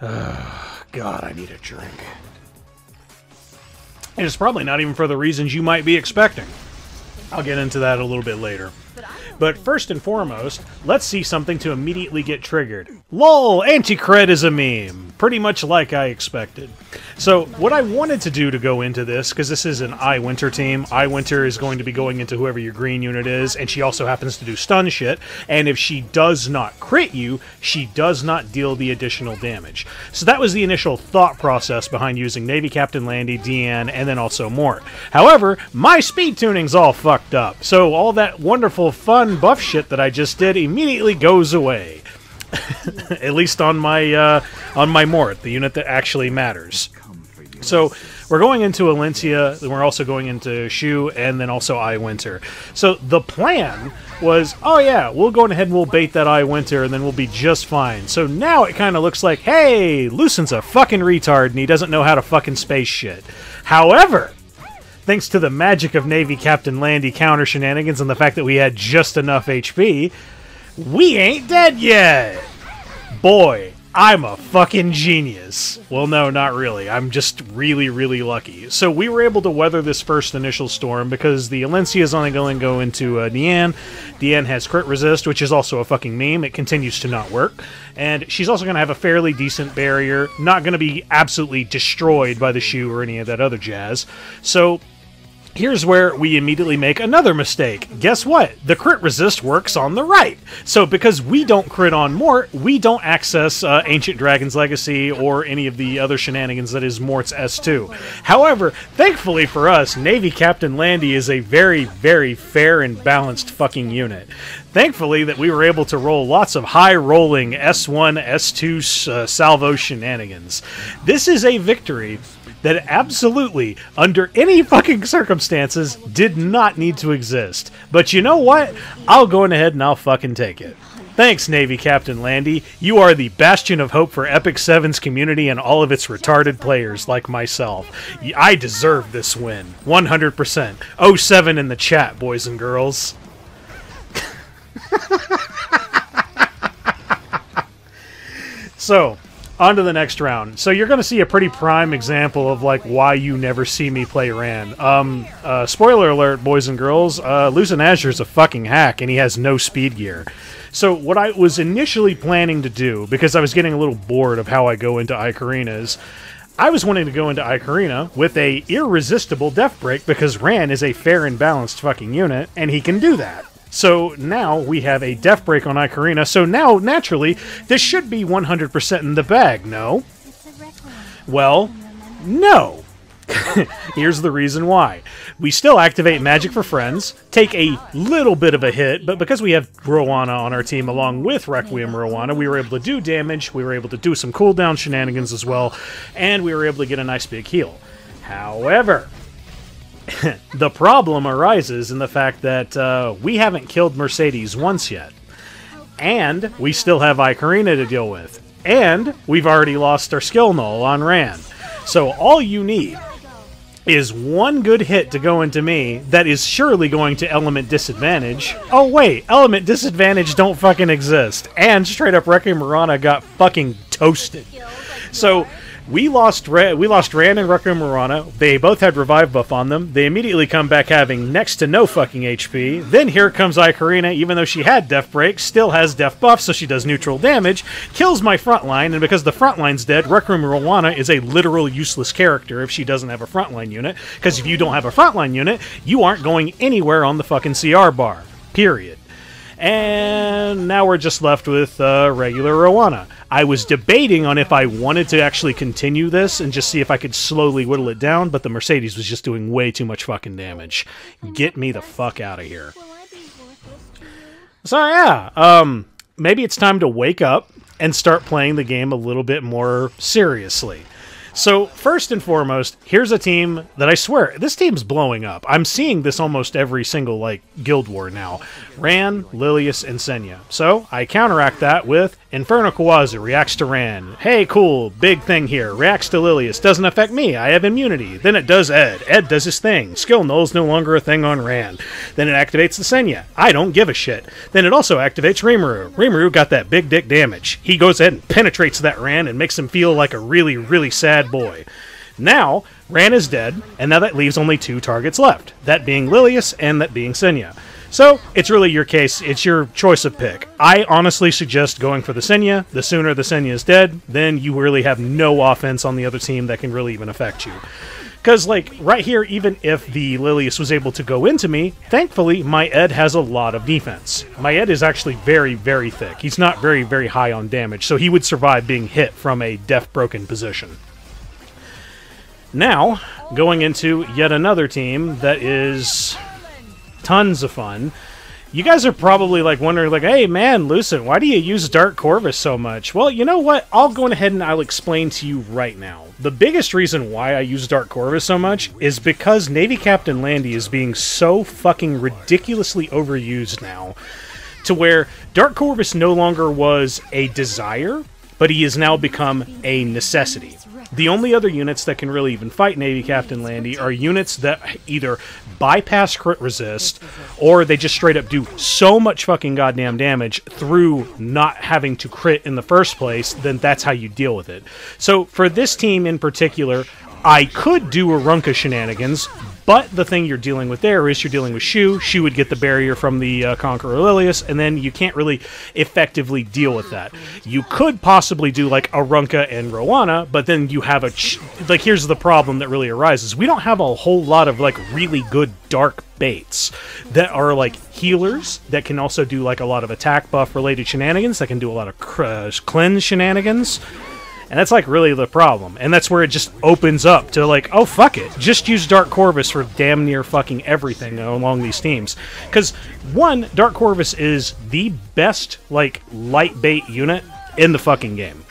God, I need a drink. And it's probably not even for the reasons you might be expecting. I'll get into that a little bit later. But first and foremost, let's see something to immediately get triggered. LOL, anti-cred is a meme. Pretty much like I expected. So, what I wanted to do to go into this, because this is an iWinter team, iWinter is going to be going into whoever your green unit is, and she also happens to do stun shit, and if she does not crit you, she does not deal the additional damage. So that was the initial thought process behind using Navy Captain Landy, Diene, and then also Mort. However, my speed tuning's all fucked up, so all that wonderful fun buff shit that I just did immediately goes away. At least on my Mort, the unit that actually matters. So we're going into Alencia, then we're also going into Choux, and then also iWinter. So the plan was, oh yeah, we'll go ahead and we'll bait that iWinter, and then we'll be just fine. So now it kind of looks like, hey, Lucent's a fucking retard, and he doesn't know how to fucking space shit. However, thanks to the magic of Navy Captain Landy counter shenanigans and the fact that we had just enough HP, we ain't dead yet! Boy, I'm a fucking genius. Well, no, not really. I'm just really, really lucky. So we were able to weather this first initial storm because the Alencia is only going to go into Diene. Diene has crit resist, which is also a fucking meme. It continues to not work. And she's also going to have a fairly decent barrier, not going to be absolutely destroyed by the Choux or any of that other jazz. So here's where we immediately make another mistake. Guess what? The crit resist works on the right. So because we don't crit on Mort, we don't access Ancient Dragon's Legacy or any of the other shenanigans that is Mort's S2. However, thankfully for us, Navy Captain Landy is a very, very fair and balanced fucking unit. Thankfully that we were able to roll lots of high-rolling S1, S2 salvo shenanigans. This is a victory that absolutely, under any fucking circumstances, did not need to exist. But you know what? I'll go ahead and I'll fucking take it. Thanks, Navy Captain Landy. You are the bastion of hope for Epic 7's community and all of its retarded players like myself. I deserve this win. 100%. 07 in the chat, boys and girls. So, on to the next round. So you're going to see a pretty prime example of like why you never see me play Ran. Spoiler alert, boys and girls, LucentAzure is a fucking hack and he has no speed gear. So what I was initially planning to do, because I was getting a little bored of how I go into ae-KARINAs, I was wanting to go into ae-KARINA with a irresistible death break because Ran is a fair and balanced fucking unit and he can do that. So now we have a death break on ae-KARINA, so now, naturally, this should be 100% in the bag, no? Well, no. Here's the reason why. We still activate Magic for Friends, take a little bit of a hit, but because we have Roana on our team along with Requiem Roana, we were able to do damage, we were able to do some cooldown shenanigans as well, and we were able to get a nice big heal. However, the problem arises in the fact that we haven't killed Mercedes once yet. And we still have ae-KARINA to deal with. And we've already lost our skill null on Ran. So all you need is one good hit to go into me that is surely going to element disadvantage. Oh wait, element disadvantage don't fucking exist. And straight up Requiem Roana got fucking toasted. So we lost Ran and Requiem Roana. They both had revive buff on them. They immediately come back having next to no fucking HP. Then here comes ae-KARINA, even though she had death break, still has death buff, so she does neutral damage, kills my frontline, and because the frontline's dead, Requiem Roana is a literal useless character if she doesn't have a frontline unit, because if you don't have a frontline unit, you aren't going anywhere on the fucking CR bar. Period. And now we're just left with regular Roana. I was debating on if I wanted to actually continue this and just see if I could slowly whittle it down, but the Mercedes was just doing way too much fucking damage. Get me the fuck out of here. So yeah, maybe it's time to wake up and start playing the game a little bit more seriously. So, first and foremost, here's a team that I swear, this team's blowing up. I'm seeing this almost every single, like, Guild War now. Ran, Lilias, and Senya. So, I counteract that with Inferno Khawazu reacts to Ran. Hey, cool, big thing here. Reacts to Lilias. Doesn't affect me. I have immunity. Then it does Ed. Ed does his thing. Skill null's no longer a thing on Ran. Then it activates the Senya. I don't give a shit. Then it also activates Rimuru. Rimuru got that big dick damage. He goes ahead and penetrates that Ran and makes him feel like a really, really sad boy. Now, Ran is dead, and now that leaves only 2 targets left, that being Lilias and that being Senya. So, it's really your case, it's your choice of pick. I honestly suggest going for the Senya. The sooner the Senya is dead, then you really have no offense on the other team that can really even affect you. Because, like, right here, even if the Lilias was able to go into me, thankfully, my Ed has a lot of defense. My Ed is actually very, very thick. He's not very, very high on damage, so he would survive being hit from a death-broken position. Now, going into yet another team that is tons of fun. You guys are probably like wondering, like, hey man, Lucent, why do you use Dark Corvus so much? Well, you know what? I'll go ahead and I'll explain to you right now. The biggest reason why I use Dark Corvus so much is because Navy Captain Landy is being so fucking ridiculously overused now, to where Dark Corvus no longer was a desire, but he has now become a necessity. The only other units that can really even fight Navy Captain Landy are units that either bypass crit resist, or they just straight up do so much fucking goddamn damage through not having to crit in the first place, then that's how you deal with it. So for this team in particular, I could do a Runka shenanigans, but the thing you're dealing with there is you're dealing with Choux. Choux would get the barrier from the Conqueror Lilias, and then you can't really effectively deal with that. You could possibly do like a Runka and Roana, but then you have a... like, here's the problem that really arises. We don't have a whole lot of like really good dark baits that are like healers that can also do like a lot of attack buff related shenanigans, that can do a lot of cleanse shenanigans. And that's, like, really the problem. And that's where it just opens up to, like, oh, fuck it. Just use Dark Corvus for damn near fucking everything along these teams. Because, one, Dark Corvus is the best, like, light bait unit in the fucking game.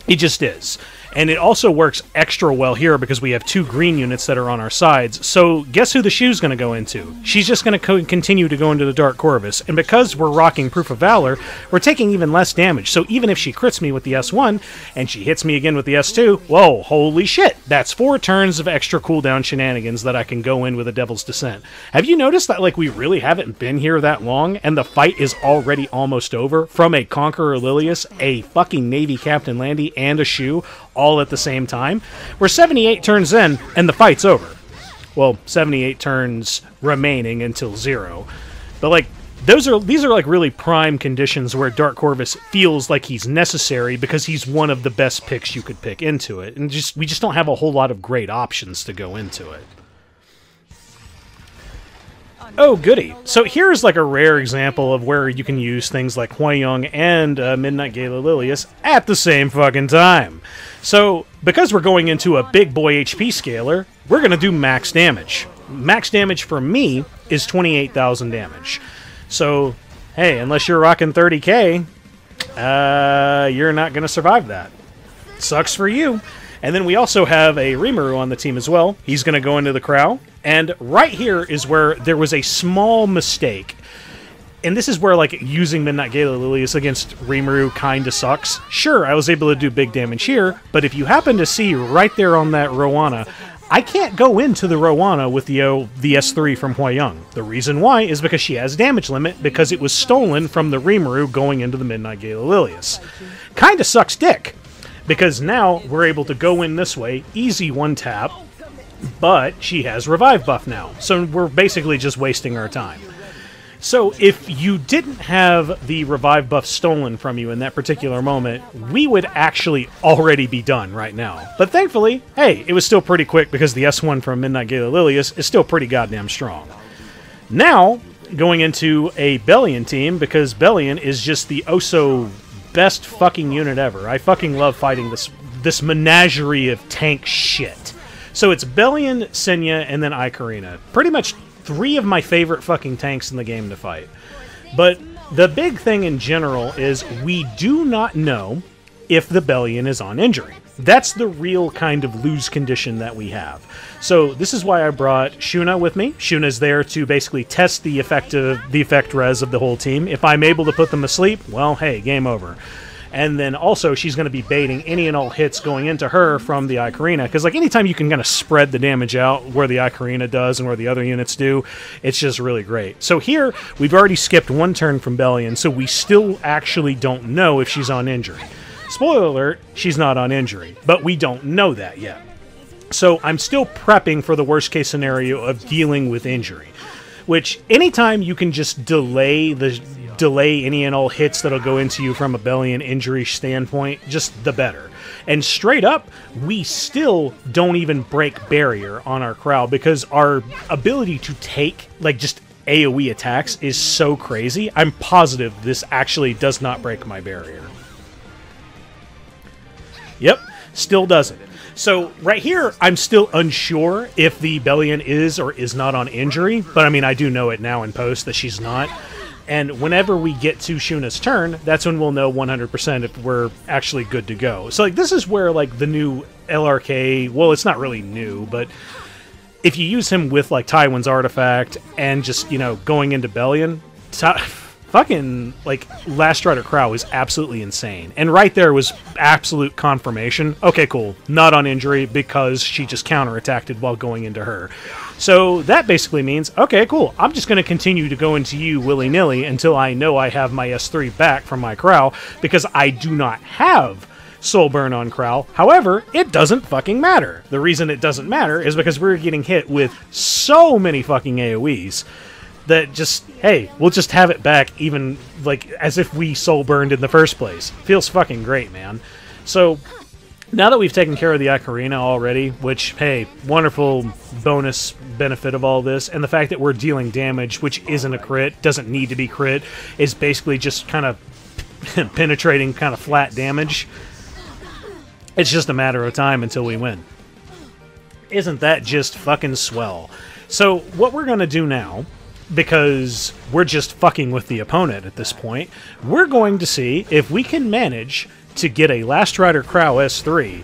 He just is. And it also works extra well here because we have 2 green units that are on our sides. So guess who the Choux going to go into? She's just going to continue to go into the Dark Corvus. And because we're rocking Proof of Valor, we're taking even less damage. So even if she crits me with the S1 and she hits me again with the S2, whoa, holy shit. That's 4 turns of extra cooldown shenanigans that I can go in with a Devil's Descent. Have you noticed that, like, we really haven't been here that long and the fight is already almost over from a Conqueror Lilias, a fucking Navy Captain Landy, and a Choux all at the same time? We're 78 turns in, and the fight's over. Well, 78 turns remaining until 0. But, like, these are, like, really prime conditions where Dark Corvus feels like he's necessary because he's one of the best picks you could pick into it. And we just don't have a whole lot of great options to go into it. Oh, goody. So here's like a rare example of where you can use things like Hwayoung and Midnight Gala Lilias at the same fucking time. So, because we're going into a big boy HP scaler, we're going to do max damage. Max damage for me is 28,000 damage. So, hey, unless you're rocking 30k, you're not going to survive that. Sucks for you. And then we also have a Rimuru on the team as well. He's going to go into the Krau. And right here is where there was a small mistake. And this is where, like, using Midnight Gala Lilias against Rimuru kind of sucks. Sure, I was able to do big damage here, but if you happen to see right there on that Roana, I can't go into the Roana with the S3 from Hwayoung. The reason why is because she has damage limit, because it was stolen from the Rimuru going into the Midnight Gala Lilias. Kinda sucks dick, because now we're able to go in this way, easy one tap, but she has revive buff now, so we're basically just wasting our time. So if you didn't have the revive buff stolen from you in that particular moment, we would actually already be done right now. But thankfully, hey, it was still pretty quick because the S1 from Midnight Gala Lilias is still pretty goddamn strong. Now, going into a Belian team, because Belian is just the oh-so best fucking unit ever. I fucking love fighting this menagerie of tank shit. So it's Belian, Senya, and then ae-KARINA. Pretty much 3 of my favorite fucking tanks in the game to fight. But the big thing in general is we do not know if the Belian is on injury. That's the real kind of lose condition that we have. So this is why I brought Shuna with me. Shuna's there to basically test the effect res of the whole team. If I'm able to put them asleep, well, hey, game over. And then also she's going to be baiting any and all hits going into her from the ae-KARINA, because like anytime you can kind of spread the damage out where the ae-KARINA does and where the other units do, it's just really great. So here we've already skipped one turn from Belian, so we still actually don't know if she's on injury. Spoiler alert, she's not on injury, but we don't know that yet. So I'm still prepping for the worst case scenario of dealing with injury, which anytime you can just delay any and all hits that'll go into you from a Belian injury standpoint, just the better. And straight up, we still don't even break barrier on our Krau because our ability to take like just AoE attacks is so crazy. I'm positive this actually does not break my barrier. Yep, still doesn't. So right here, I'm still unsure if the Belian is or is not on injury, but I mean, I do know it now in post that she's not. And whenever we get to Shuna's turn, that's when we'll know 100% if we're actually good to go. So like this is where like the new LRK, well, it's not really new, but if you use him with like Tywin's artifact and just, you know, going into Belian, fucking, like, Last Rider Krau is absolutely insane. And right there was absolute confirmation. Okay, cool. Not on injury because she just counterattacked it while going into her. So that basically means, okay, cool. I'm just going to continue to go into you willy-nilly until I know I have my S3 back from my Krau, because I do not have Soul Burn on Krau. However, it doesn't fucking matter. The reason it doesn't matter is because we're getting hit with so many fucking AoEs that just, hey, we'll just have it back even, like, as if we soul burned in the first place. Feels fucking great, man. So, now that we've taken care of the ae-KARINA already, which, hey, wonderful bonus benefit of all this, and the fact that we're dealing damage, which isn't a crit, doesn't need to be crit, is basically just kind of penetrating kind of flat damage. It's just a matter of time until we win. Isn't that just fucking swell? So, what we're going to do now, because we're just fucking with the opponent at this point, we're going to see if we can manage to get a Last Rider Krau S3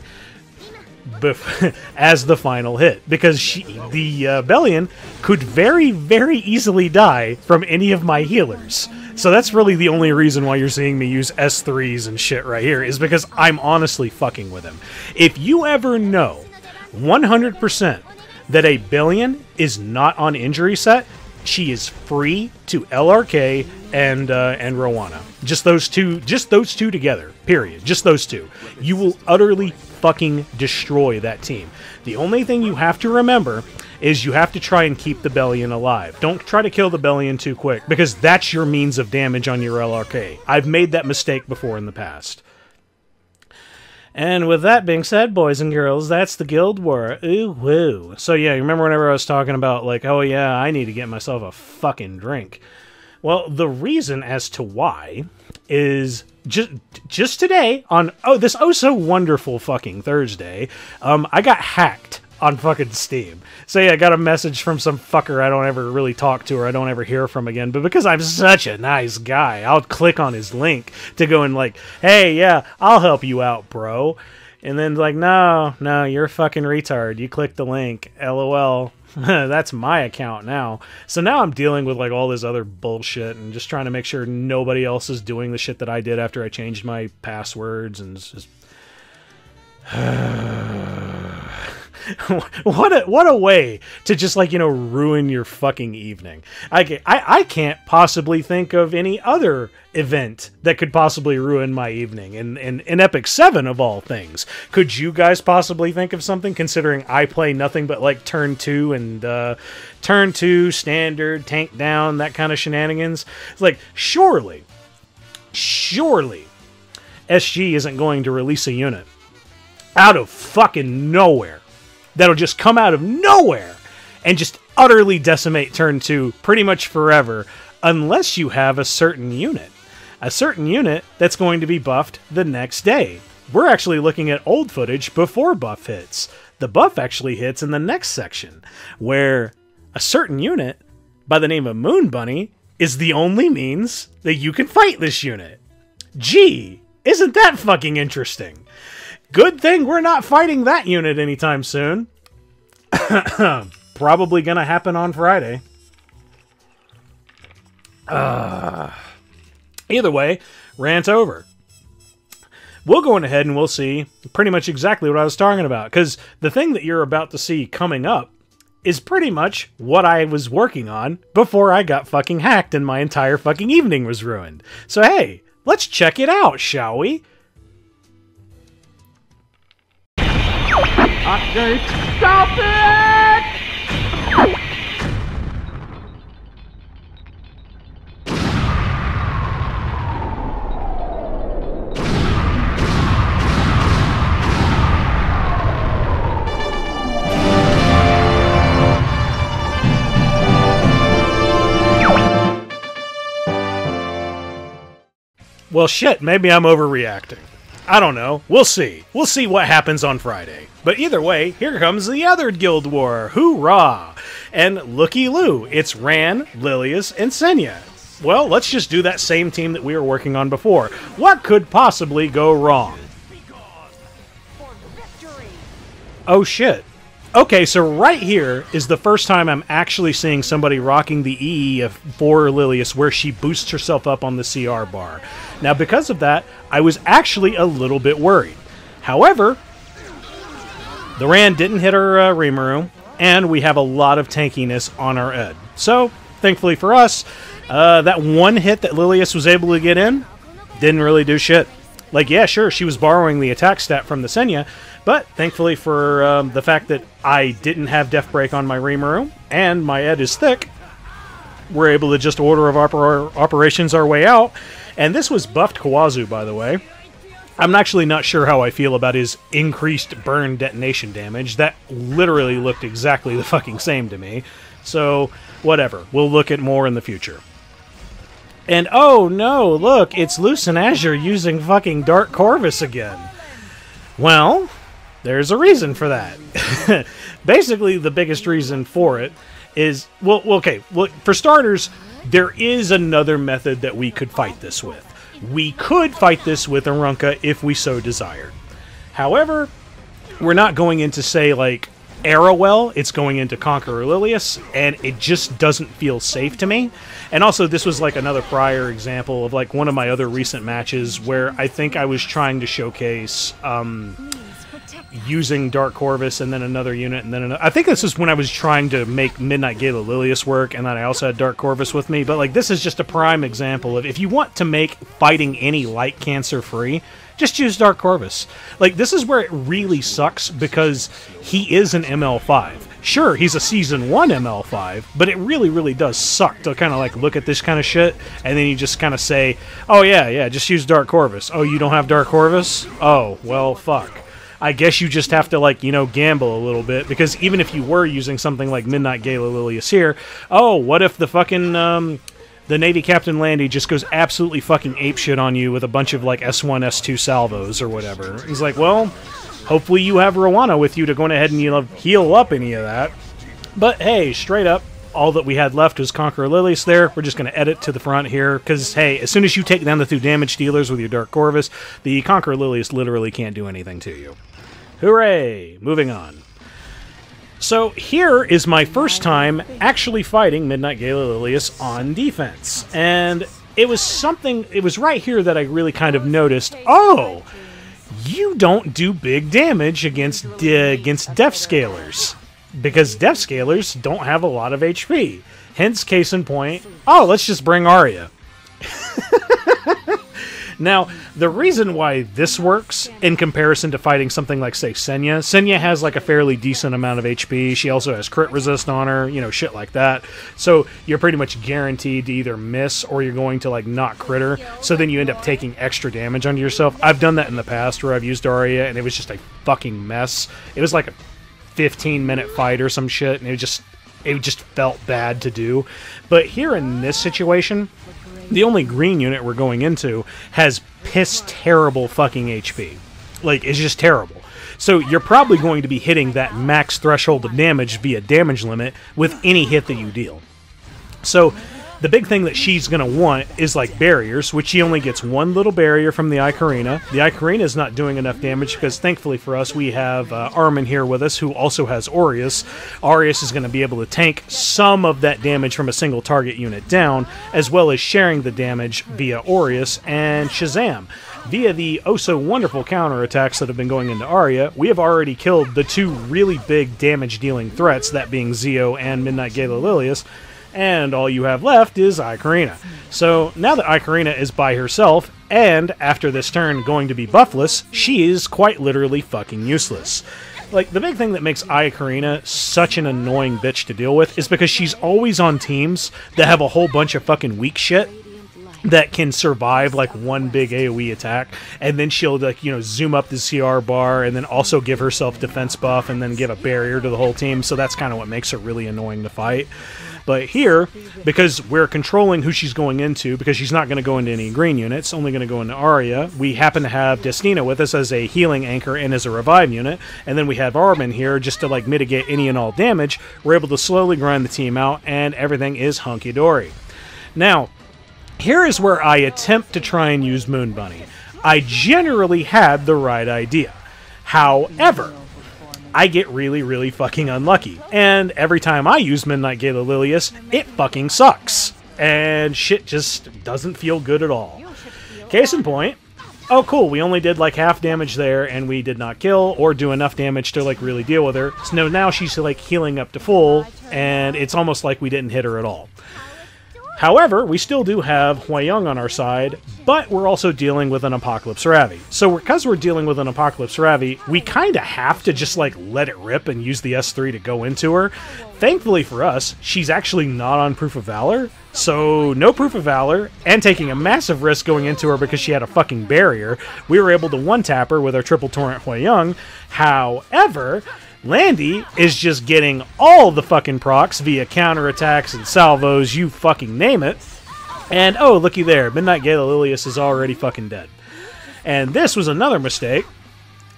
as the final hit, because the Belian could very, very easily die from any of my healers. So that's really the only reason why you're seeing me use S3s and shit right here, is because I'm honestly fucking with him. If you ever know 100% that a Belian is not on injury set, she is free to LRK and Roana. Just those two together. Period. Just those two. You will utterly fucking destroy that team. The only thing you have to remember is you have to try and keep the Belian alive. Don't try to kill the Belian too quick, because that's your means of damage on your LRK. I've made that mistake before in the past. And with that being said, boys and girls, that's the Guild War UwU. So yeah, you remember whenever I was talking about, like, oh yeah, I need to get myself a fucking drink. Well, the reason as to why is just today, on this so wonderful fucking Thursday, I got hacked on fucking Steam. So yeah, I got a message from some fucker I don't ever really talk to or I don't ever hear from again, but because I'm such a nice guy, I'll click on his link to go and like, hey, yeah, I'll help you out, bro. And then like, no, you're a fucking retard. You clicked the link. LOL. That's my account now. So now I'm dealing with like all this other bullshit and just trying to make sure nobody else is doing the shit that I did after I changed my passwords, and it's just what a way to just, like, you know, ruin your fucking evening. I can't possibly think of any other event that could possibly ruin my evening in Epic 7 of all things. Could you guys possibly think of something, considering I play nothing but like turn 2 and turn 2 standard tank down, that kind of shenanigans? It's like, surely SG isn't going to release a unit out of fucking nowhere that'll just come out of nowhere and just utterly decimate turn 2 pretty much forever, unless you have a certain unit. A certain unit that's going to be buffed the next day. We're actually looking at old footage before buff hits. The buff actually hits in the next section, where a certain unit by the name of Moon Bunny is the only means that you can fight this unit. Gee, Isn't that fucking interesting? Good thing we're not fighting that unit anytime soon. Probably gonna happen on Friday. Either way, rant over. We'll go ahead and we'll see pretty much exactly what I was talking about, because the thing that you're about to see coming up is pretty much what I was working on before I got fucking hacked and my entire fucking evening was ruined. So hey, let's check it out, shall we? Update, stop it! Well, shit, maybe I'm overreacting. I don't know. We'll see. We'll see what happens on Friday. But either way, here comes the other Guild War. Hoorah! And looky-loo, it's Ran, Lilias, and Senya. Well, let's just do that same team that we were working on before. What could possibly go wrong? Oh, shit. Okay, so right here is the first time I'm actually seeing somebody rocking the EE for Lilias where she boosts herself up on the CR bar. Now, because of that, I was actually a little bit worried. However, the Ran didn't hit her Rimuru, and we have a lot of tankiness on our Ed. So, thankfully for us, that one hit that Lilias was able to get in didn't really do shit. Like, yeah, sure, she was borrowing the attack stat from the Senya, but thankfully for the fact that I didn't have Death Break on my Rimuru, and my Ed is thick, we're able to just order of operations our way out. And this was buffed Khawazu, by the way. I'm actually not sure how I feel about his increased burn detonation damage. That literally looked exactly the fucking same to me. So, whatever. We'll look at more in the future. And oh no, look, it's LucentAzure using fucking Dark Corvus again. Well, there's a reason for that. Basically, the biggest reason for it is, well, okay, for starters, there is another method that we could fight this with. We could fight this with Arunca if we so desired. However, we're not going into, say, like, Arrowell, it's going into Conqueror Lilias, and it just doesn't feel safe to me. And also, this was like another prior example of like one of my other recent matches where I think I was trying to showcase using Dark Corvus and then another unit and then another. I think this is when I was trying to make Midnight Gala Lilias work, and then I also had Dark Corvus with me. But like, this is just a prime example of if you want to make fighting any light cancer free, just use Dark Corvus. Like, this is where it really sucks because he is an ML5. Sure, he's a Season 1 ML5, but it really, really does suck to kind of like look at this kind of shit and then you just kind of say, oh yeah, just use Dark Corvus. Oh, you don't have Dark Corvus? Oh, well, fuck. I guess you just have to, like, you know, gamble a little bit, because even if you were using something like Midnight Gala Lilias here, oh, what if the fucking, the Navy Captain Landy just goes absolutely fucking apeshit on you with a bunch of, like, S1, S2 salvos or whatever? He's like, well, hopefully you have Roana with you to go ahead and, you know, heal up any of that. But, hey, straight up, all that we had left was Conqueror Lilias there. We're just going to edit to the front here, because, hey, as soon as you take down the 2 damage dealers with your Dark Corvus, the Conqueror Lilias literally can't do anything to you. Hooray! Moving on. So here is my first time actually fighting Midnight Gala Lilias on defense. And it was right here that I really kind of noticed, oh, you don't do big damage against Death Scalers, because Death Scalers don't have a lot of HP. Hence, case in point, oh, let's just bring Aria. Now, the reason why this works in comparison to fighting something like, say, Senya has like a fairly decent amount of HP. She also has crit resist on her, you know, shit like that. So you're pretty much guaranteed to either miss or you're going to like not crit her. So then you end up taking extra damage onto yourself. I've done that in the past where I've used Aria and it was just a fucking mess. It was like a 15-minute fight or some shit, and it just felt bad to do. But here in this situation, the only green unit we're going into has piss terrible fucking HP. Like, it's just terrible. So you're probably going to be hitting that max threshold of damage via damage limit with any hit that you deal. So The big thing that she's going to want is like barriers, which she only gets one little barrier from the ae-KARINA. The ae-KARINA is not doing enough damage because thankfully for us we have Armin here with us who also has Aureus. Aureus is going to be able to tank some of that damage from a single target unit down, as well as sharing the damage via Aureus and Shazam. Via the oh-so-wonderful counterattacks that have been going into Aria, we have already killed the two really big damage-dealing threats, that being Zio and Midnight Gala Lilias, and all you have left is ae-KARINA. So now that ae-KARINA is by herself, and after this turn going to be buffless, she is quite literally fucking useless. Like, the big thing that makes ae-KARINA such an annoying bitch to deal with is because she's always on teams that have a whole bunch of fucking weak shit that can survive like one big AoE attack, and then she'll like, you know, zoom up the CR bar and then also give herself defense buff and then give a barrier to the whole team. So that's kind of what makes her really annoying to fight. But here, because we're controlling who she's going into, because she's not going to go into any green units, only going to go into Aria, we happen to have Destina with us as a healing anchor and as a revive unit, and then we have Armin here just to like mitigate any and all damage. We're able to slowly grind the team out, and everything is hunky-dory. Now, here is where I attempt to try and use Moon Bunny. I generally had the right idea. However, I get really, really fucking unlucky. And every time I use Midnight Gala Lilias, it fucking sucks. And shit just doesn't feel good at all. Case in point, oh cool, we only did like half damage there and we did not kill or do enough damage to like really deal with her. So now she's like healing up to full, and it's almost like we didn't hit her at all. However, we still do have Hwayoung on our side, but we're also dealing with an Apocalypse Ravi. So because we're dealing with an Apocalypse Ravi, we kind of have to just like let it rip and use the S3 to go into her. Thankfully for us, she's actually not on Proof of Valor, so no Proof of Valor, and taking a massive risk going into her because she had a fucking barrier, we were able to one-tap her with our Triple Torrent Hwayoung. However, Landy is just getting all the fucking procs via counterattacks and salvos, you fucking name it. And oh, looky there, Midnight Gala Lilias is already fucking dead. And this was another mistake.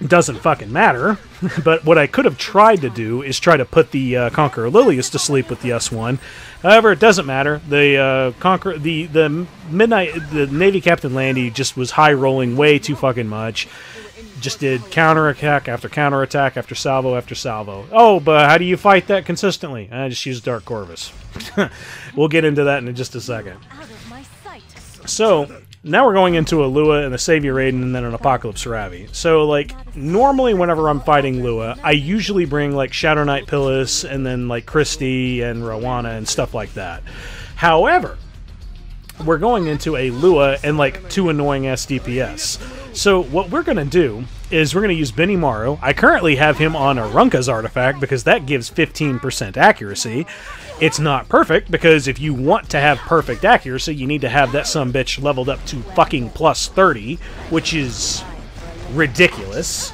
Doesn't fucking matter. But what I could have tried to do is try to put the Conqueror Lilias to sleep with the S1. However, it doesn't matter. The the Navy Captain Landy just was high rolling way too fucking much. Just did counterattack after counterattack after salvo after salvo. Oh, but how do you fight that consistently? I just use Dark Corvus. We'll get into that in just a second. So, now we're going into a Lua and a Savior Aiden and then an Apocalypse Ravi. So, like, normally whenever I'm fighting Lua, I usually bring, like, Shadow Knight Pillis and then, like, Christie and Roana and stuff like that. However, we're going into a Lua and, like, two annoying DPS. So what we're going to do is we're going to use Benimaru. I currently have him on Arunka's artifact because that gives 15% accuracy. It's not perfect because if you want to have perfect accuracy, you need to have that sumbitch leveled up to fucking plus 30, which is ridiculous.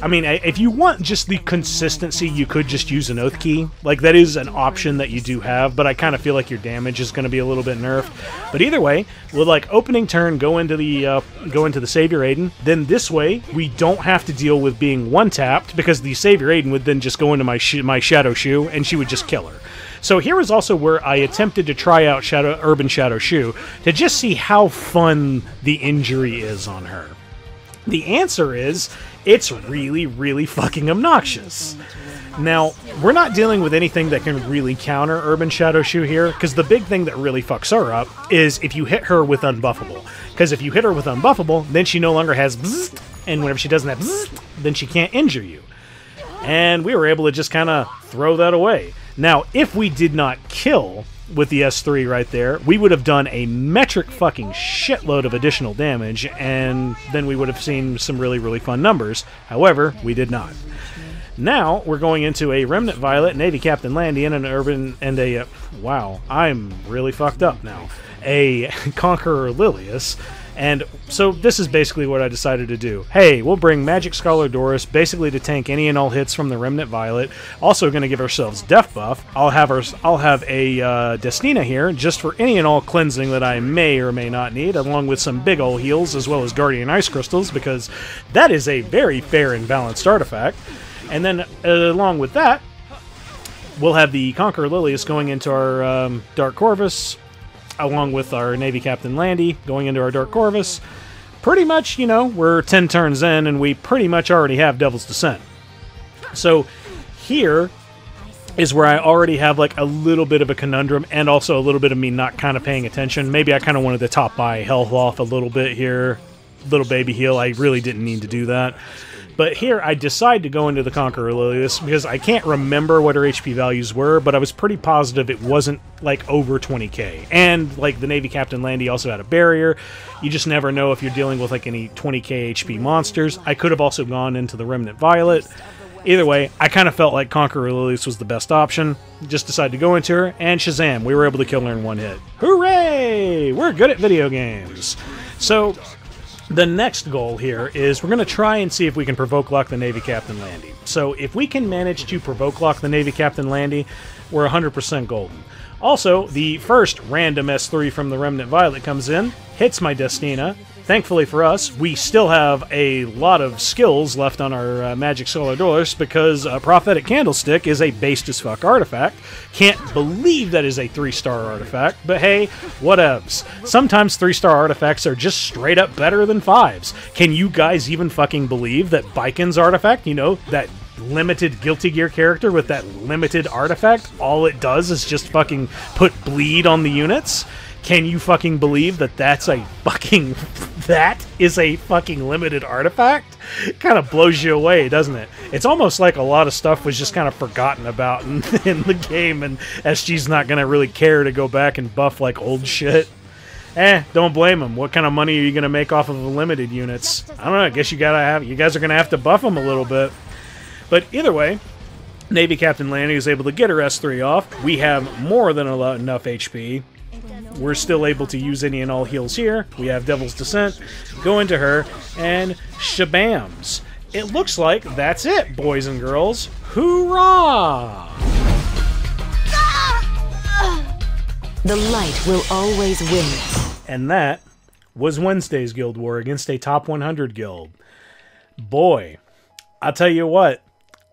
I mean, if you want just the consistency, you could just use an Oath Key. Like, that is an option that you do have, but I kind of feel like your damage is going to be a little bit nerfed. But either way, we'll, like, opening turn, go into the Savior Aiden. Then this way, we don't have to deal with being one-tapped, because the Savior Aiden would then just go into my Shadow Choux, and she would just kill her. So here is also where I attempted to try out Urban Shadow Choux to just see how fun the injury is on her. The answer is, it's really, really fucking obnoxious. Now, we're not dealing with anything that can really counter Urban Shadow Choux here, because the big thing that really fucks her up is if you hit her with Unbuffable. Because if you hit her with Unbuffable, then she no longer has bzzzt, and whenever she doesn't have bzzzt, then she can't injure you. And we were able to just kind of throw that away. Now, if we did not kill with the S3 right there, we would have done a metric fucking shitload of additional damage, and then we would have seen some really, really fun numbers. However, we did not. Now, we're going into a Remnant Violet, Navy Captain Landy, and an Urban, and a, wow, I'm really fucked up now, a Conqueror Lilias. And so this is basically what I decided to do. Hey, we'll bring Magic Scholar Doris basically to tank any and all hits from the Remnant Violet. Also going to give ourselves Death Buff. I'll have a Destina here just for any and all cleansing that I may or may not need, along with some big ol' heals as well as Guardian Ice Crystals, because that is a very fair and balanced artifact. And then along with that, we'll have the Conqueror Lilias going into our Dark Corvus. along with our Navy Captain Landy, going into our Dark Corvus. Pretty much, you know, we're 10 turns in, and we pretty much already have Devil's Descent. So here is where I already have like a little bit of a conundrum, and also a little bit of me not kind of paying attention. Maybe I kind of wanted to top my health off a little bit here. Little baby heal. I really didn't need to do that. But here I decide to go into the Conqueror Lilias because I can't remember what her HP values were, but I was pretty positive it wasn't like over 20k. And like the Navy Captain Landy also had a barrier. You just never know if you're dealing with like any 20k HP monsters. I could have also gone into the Remnant Violet. Either way, I kind of felt like Conqueror Lilias was the best option. Just decided to go into her, and Shazam, we were able to kill her in one hit. Hooray! We're good at video games. So the next goal here is we're going to try and see if we can provoke lock the Navy Captain Landy. So if we can manage to provoke lock the Navy Captain Landy, we're 100% golden. Also, the first random S3 from the Remnant Violet comes in, hits my Destina. Thankfully for us, we still have a lot of skills left on our Magic Solar Doors because Prophetic Candlestick is a based as fuck artifact. Can't believe that is a 3-star artifact, but hey, whatevs. Sometimes 3-star artifacts are just straight up better than 5s. Can you guys even fucking believe that Biken's artifact, you know, that limited Guilty Gear character with that limited artifact, all it does is just fucking put bleed on the units? Can you fucking believe that that's a fucking... that is a fucking limited artifact? It kind of blows you away, doesn't it? It's almost like a lot of stuff was just kind of forgotten about in the game, and SG's not going to really care to go back and buff like old shit. Don't blame them. What kind of money are you going to make off of the limited units? I don't know, I guess you guys are going to have to buff them a little bit. But either way, Navy Captain Landy is able to get her S3 off. We have more than enough HP. We're still able to use any and all heals here. We have Devil's Descent. Go into her, and shabams. It looks like that's it, boys and girls. Hoorah! The light will always win. And that was Wednesday's Guild War against a top 100 guild. Boy, I'll tell you what,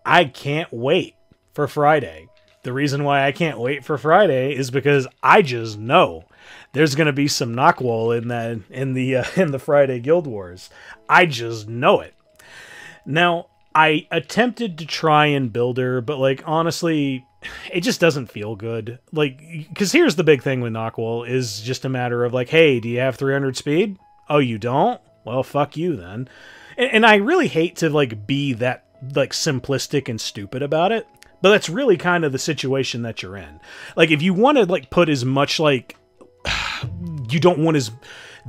I can't wait for Friday. The reason why I can't wait for Friday is because I just know there's going to be some knockwall in the Friday Guild Wars. I just know it. Now, I attempted to try and build her, but like honestly, it just doesn't feel good. Like, because here's the big thing with knockwall is just a matter of like, hey, do you have 300 speed? Oh, you don't? Well, fuck you then. And I really hate to like be that like simplistic and stupid about it. But that's really kind of the situation that you're in. Like, if you want to, like, put as much, like, you don't want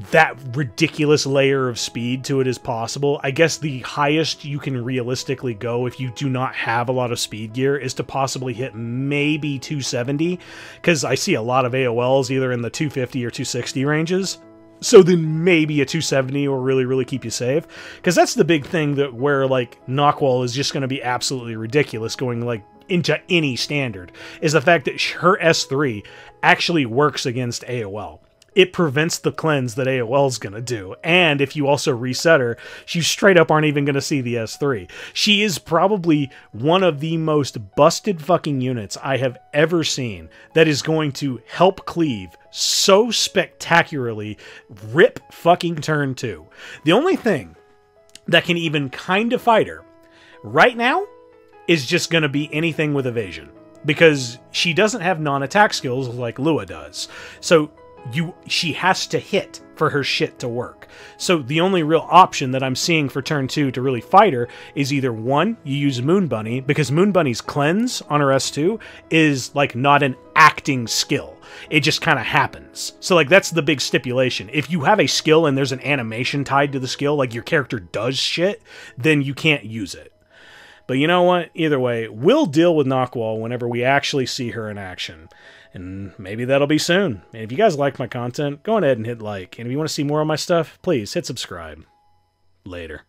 that ridiculous layer of speed to it as possible, I guess the highest you can realistically go if you do not have a lot of speed gear is to possibly hit maybe 270, because I see a lot of AOLs either in the 250 or 260 ranges. So then maybe a 270 will really, really keep you safe. Because that's the big thing that where, like, knockwall is just going to be absolutely ridiculous going, like, into any standard, is the fact that her S3 actually works against AOL. It prevents the cleanse that AOL's going to do. And if you also reset her, you straight up aren't even going to see the S3. She is probably one of the most busted fucking units I have ever seen that is going to help cleave so spectacularly rip fucking turn 2. The only thing that can even kind of fight her right now is just going to be anything with evasion, because she doesn't have non-attack skills like Lua does. So she has to hit for her shit to work. So the only real option that I'm seeing for turn 2 to really fight her is either 1, you use Moon Bunny, because Moon Bunny's cleanse on her S2 is like not an acting skill. It just kind of happens. So like that's the big stipulation. If you have a skill and there's an animation tied to the skill, like your character does shit, then you can't use it. But you know what? Either way, we'll deal with knockwall whenever we actually see her in action. And maybe that'll be soon. And if you guys like my content, go ahead and hit like. And if you want to see more of my stuff, please hit subscribe. Later.